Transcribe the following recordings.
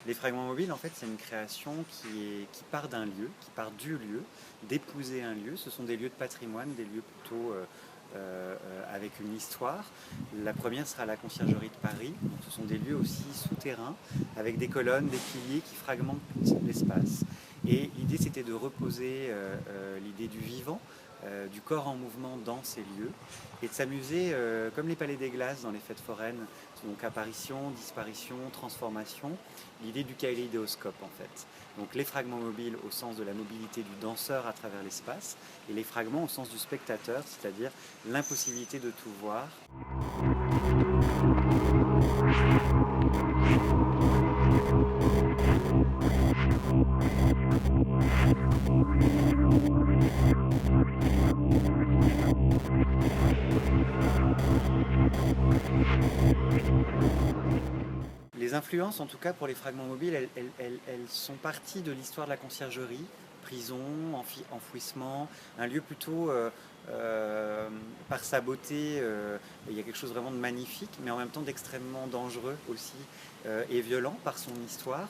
Les fragments mobiles, en fait, c'est une création qui part d'un lieu, qui part du lieu, d'épouser un lieu. Ce sont des lieux de patrimoine, des lieux plutôt avec une histoire. La première sera la Conciergerie de Paris. Donc, ce sont des lieux aussi souterrains, avec des colonnes, des piliers qui fragmentent l'espace. Et l'idée, c'était de reposer l'idée du vivant, du corps en mouvement dans ces lieux, et de s'amuser, comme les palais des glaces dans les fêtes foraines, donc apparition, disparition, transformation, l'idée du kaléidoscope en fait. Donc les fragments mobiles au sens de la mobilité du danseur à travers l'espace, et les fragments au sens du spectateur, c'est-à-dire l'impossibilité de tout voir. Les influences, en tout cas pour les fragments mobiles, elles sont parties de l'histoire de la conciergerie, prison, enfouissement, un lieu plutôt par sa beauté, il y a quelque chose vraiment de magnifique, mais en même temps d'extrêmement dangereux aussi et violent par son histoire.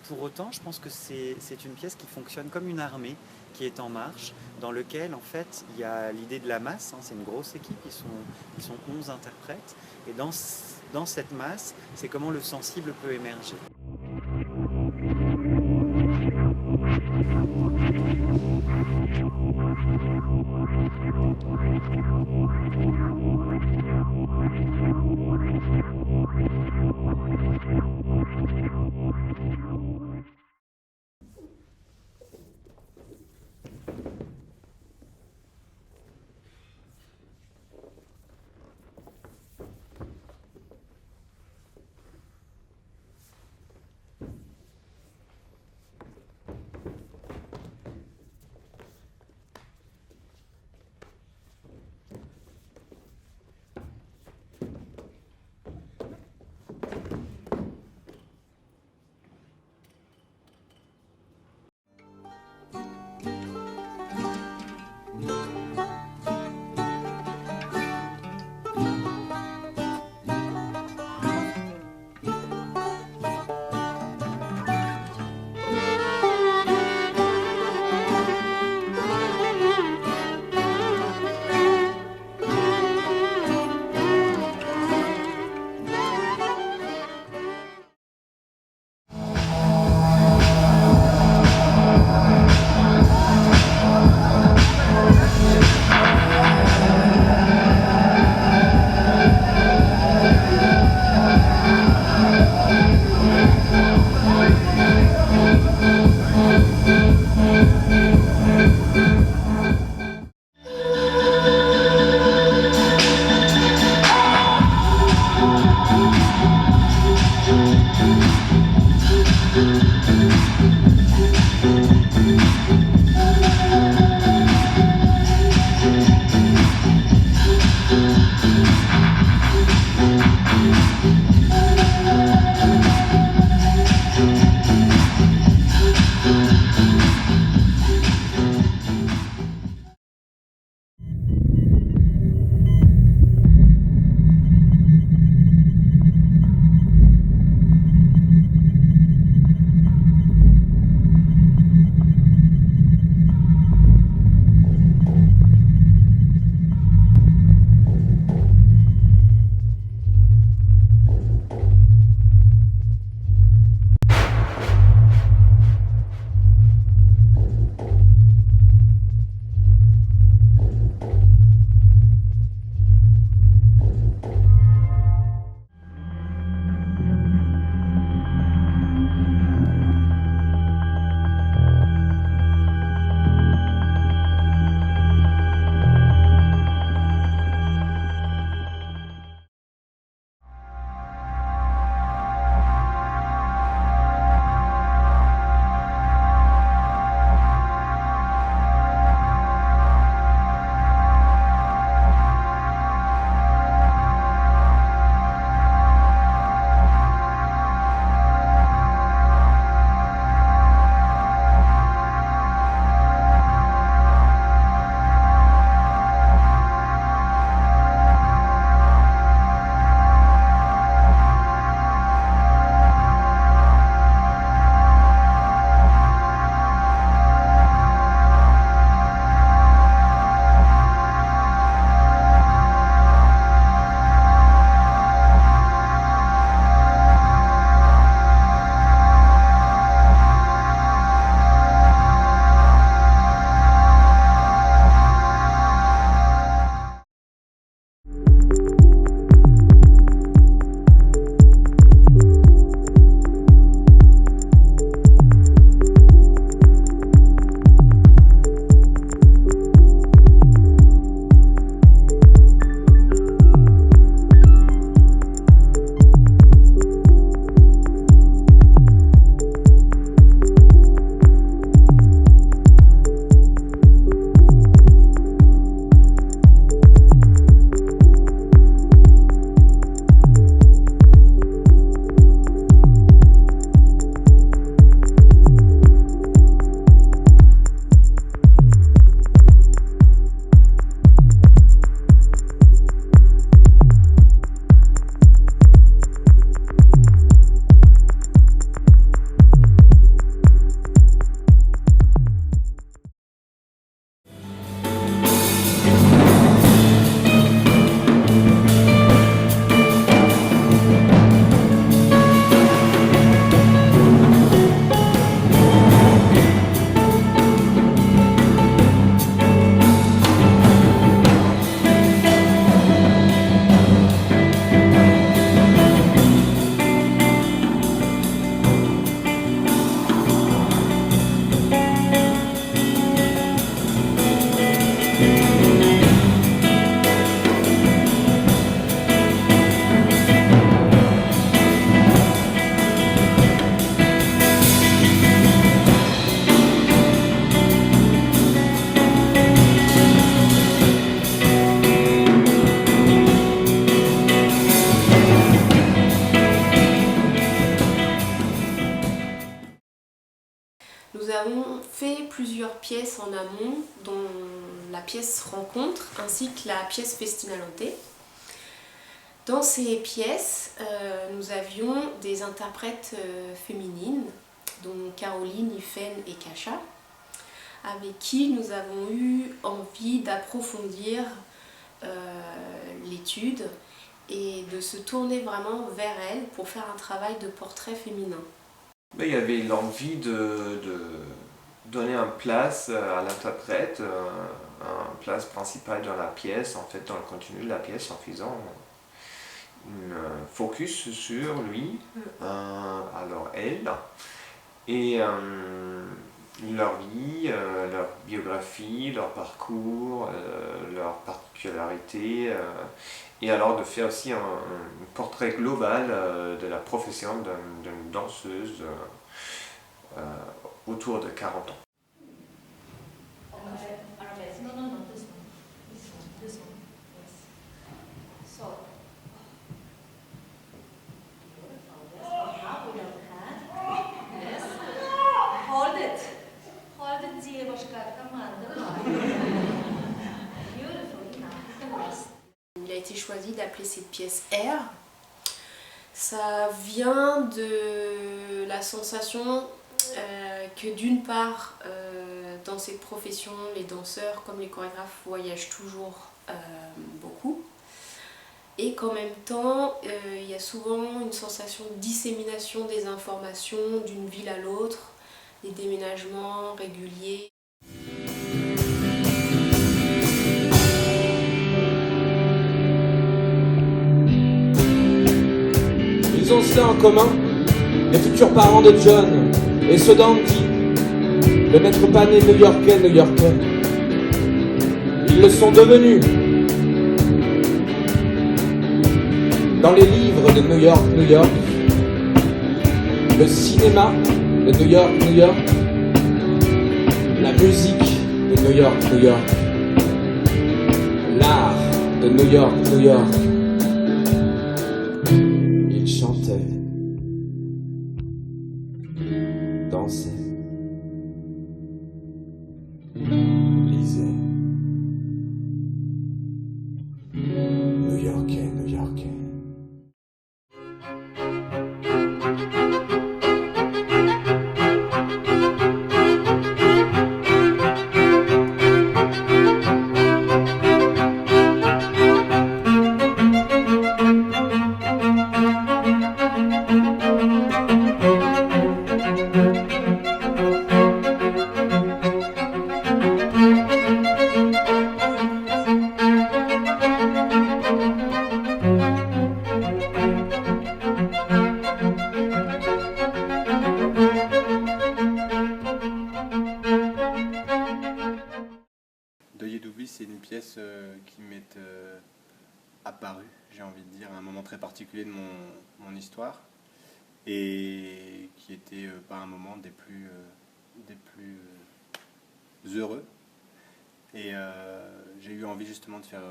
Pour autant, je pense que c'est une pièce qui fonctionne comme une armée qui est en marche, dans lequel en fait il y a l'idée de la masse, hein, c'est une grosse équipe, ils sont 11 interprètes, et dans cette masse, c'est comment le sensible peut émerger. avons fait plusieurs pièces en amont, dont la pièce Rencontre ainsi que la pièce Festinalante. Dans ces pièces, nous avions des interprètes féminines, dont Caroline, Yfen et Kacha, avec qui nous avons eu envie d'approfondir l'étude et de se tourner vraiment vers elles pour faire un travail de portrait féminin. Il y avait l'envie de donner une place à l'interprète, une place principale dans la pièce, en fait dans le contenu de la pièce, en faisant un focus sur lui, alors elle, et leur vie, leur biographie, leur parcours, leurs particularités, et alors de faire aussi un portrait global de la profession d'une danseuse autour de 40 ans. Il a été choisi d'appeler cette pièce R. Ça vient de la sensation que d'une part, dans cette profession, les danseurs comme les chorégraphes voyagent toujours beaucoup. Et qu'en même temps, il y a souvent une sensation de dissémination des informations d'une ville à l'autre, des déménagements réguliers. Ils ont cela en commun, les futurs parents de John et ceux d'Andy, le maître pané new-yorkais. Ils le sont devenus. Dans les livres de New York, le cinéma de New York, la musique de New York, l'art de New York. Ils chantaient, dansaient, lisaient. New-Yorkais. Deuil et d'oubli, c'est une pièce qui m'est apparue, j'ai envie de dire, à un moment très particulier de mon histoire, et qui était pas un moment des plus heureux. Et j'ai eu envie justement de faire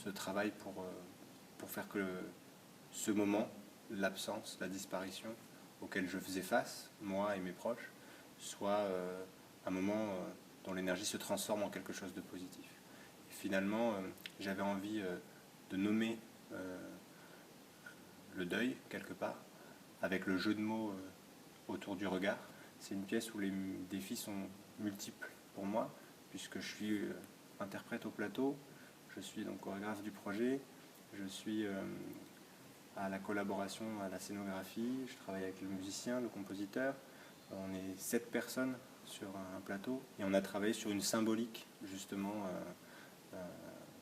ce travail pour faire que ce moment, l'absence, la disparition auquel je faisais face, moi et mes proches, soit un moment dont l'énergie se transforme en quelque chose de positif. Et finalement, j'avais envie de nommer le deuil, quelque part, avec le jeu de mots autour du regard. C'est une pièce où les défis sont multiples pour moi, puisque je suis interprète au plateau, je suis donc chorégraphe du projet, je suis à la collaboration, à la scénographie, je travaille avec le musicien, le compositeur. On est 7 personnes sur un plateau et on a travaillé sur une symbolique, justement,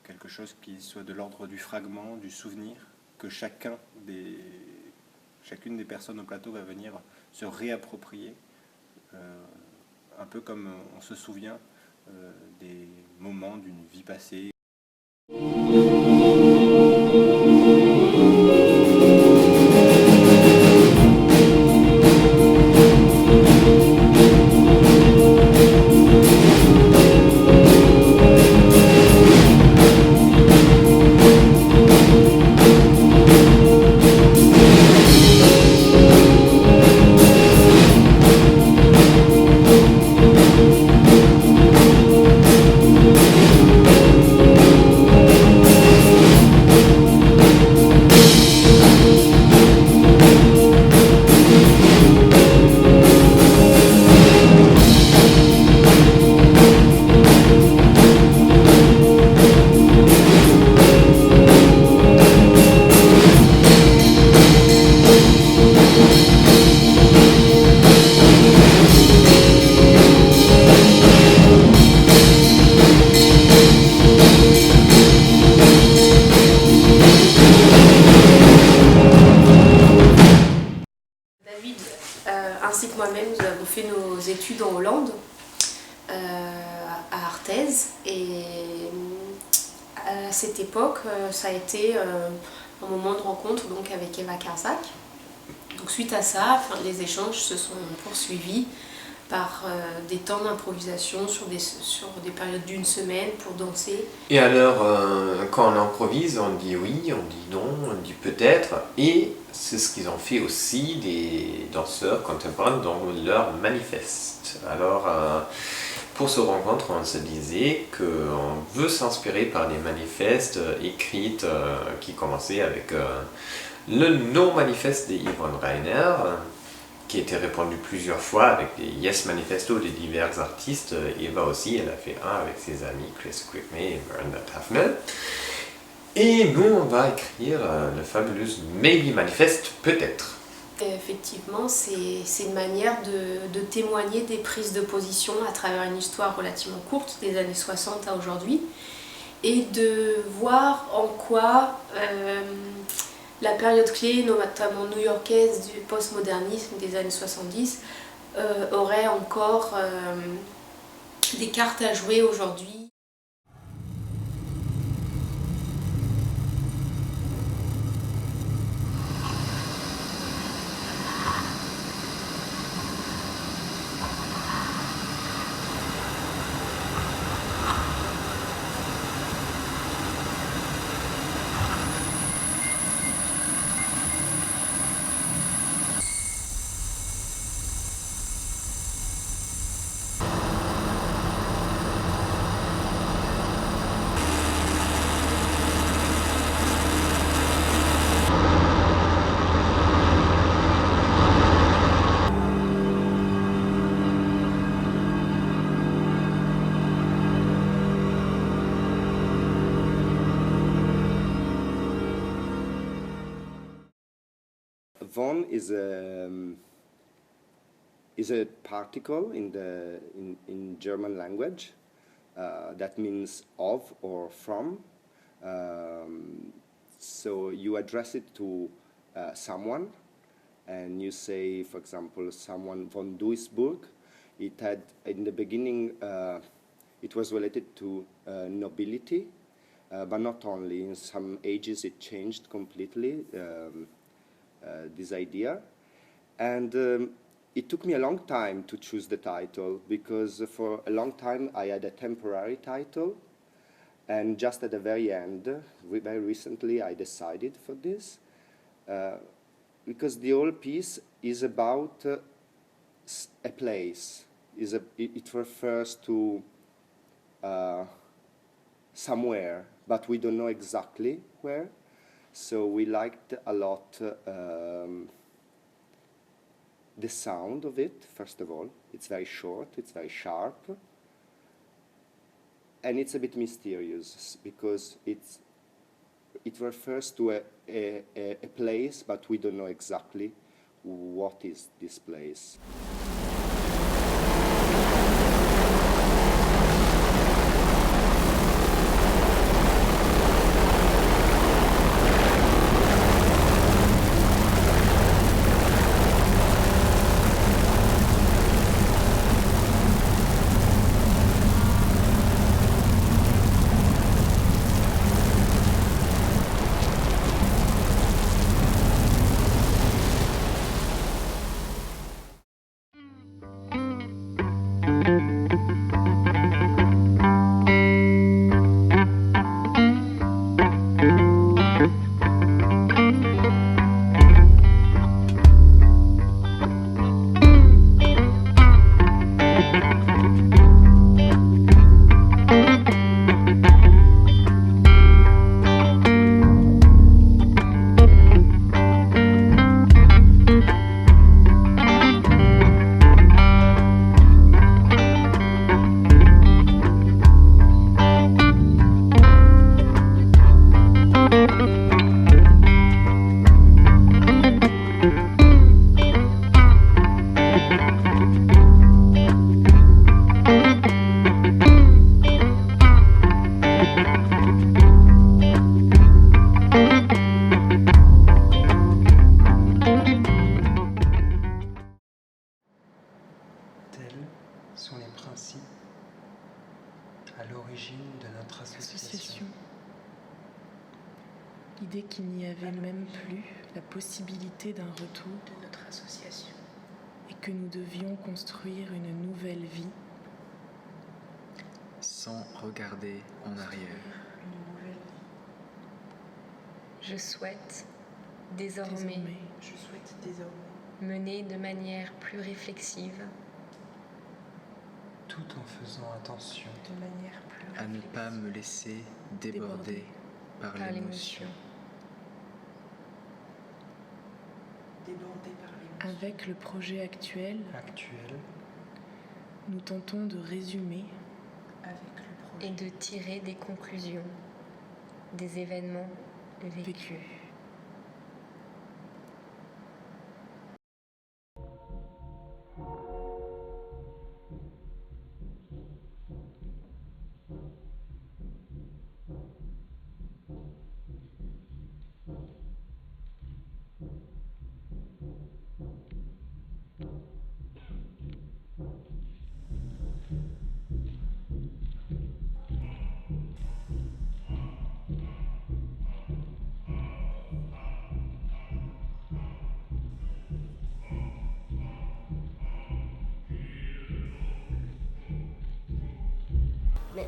quelque chose qui soit de l'ordre du fragment, du souvenir, que chacune des personnes au plateau va venir se réapproprier, un peu comme on se souvient des moments d'une vie passée. fait nos études en Hollande, à Arthez, et à cette époque, ça a été un moment de rencontre donc, avec Eva Karzak. Donc suite à ça, les échanges se sont poursuivis par des temps d'improvisation sur des périodes d'une semaine pour danser. Et alors, quand on improvise, on dit oui, on dit non, on dit peut-être, et c'est ce qu'ils ont fait aussi des danseurs contemporains dans leur manifeste. Alors, pour ce rencontre, on se disait qu'on veut s'inspirer par des manifestes écrites qui commençaient avec le non-manifeste d'Yvonne Rainer, qui a été répandu plusieurs fois avec des Yes Manifesto de divers artistes. Eva aussi, elle a fait un avec ses amis Chris Quickmay et Miranda Tafnel. Et nous, on va écrire le fabuleux Maybe Manifeste, peut-être. Effectivement, c'est une manière de témoigner des prises de position à travers une histoire relativement courte, des années 60 à aujourd'hui, et de voir en quoi la période clé, notamment new-yorkaise du postmodernisme des années 70, aurait encore des cartes à jouer aujourd'hui. Von is a particle in German language that means of or from. So you address it to someone, and you say, for example, someone von Duisburg. It had in the beginning it was related to nobility, but not only. In some ages it changed completely. This idea, and it took me a long time to choose the title, because for a long time I had a temporary title, and just at the very end, very recently, I decided for this, because the whole piece is about a place. It refers to somewhere, but we don't know exactly where. So we liked a lot the sound of it, first of all. It's very short, it's very sharp, and it's a bit mysterious, because it refers to a place, but we don't know exactly what is this place. avait même plus la possibilité d'un retour de notre association. et que nous devions construire une nouvelle vie. Sans regarder en arrière. Une nouvelle vie. Je souhaite désormais Je souhaite désormais mener de manière plus réflexive Tout en faisant attention de manière plus à ne pas me laisser déborder par par l'émotion. l'émotion. débordée par l'émotion. Avec le projet actuel, nous tentons de résumer Et de tirer des conclusions des événements vécus.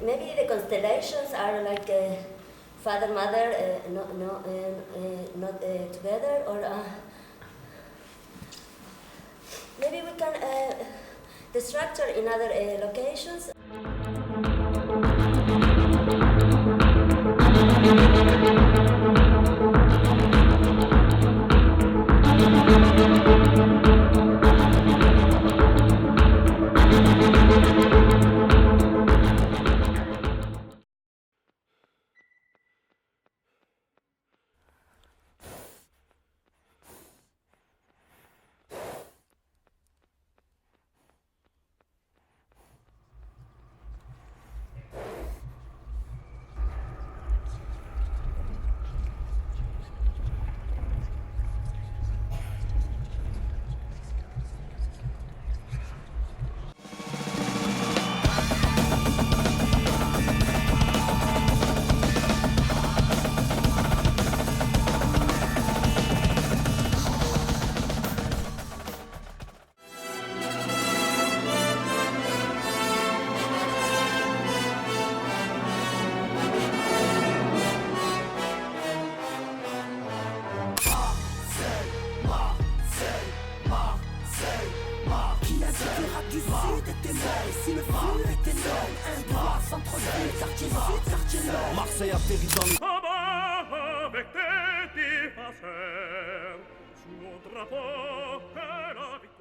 Maybe the constellations are like father, mother, not together, or maybe we can the structure in other locations. Du sud était mort, et si le flux était énorme, un droit centre-ville, quartier sud, quartier nord. Marseille atterrit dans les avec tes défenseurs, sous mon drapeau que la victoire.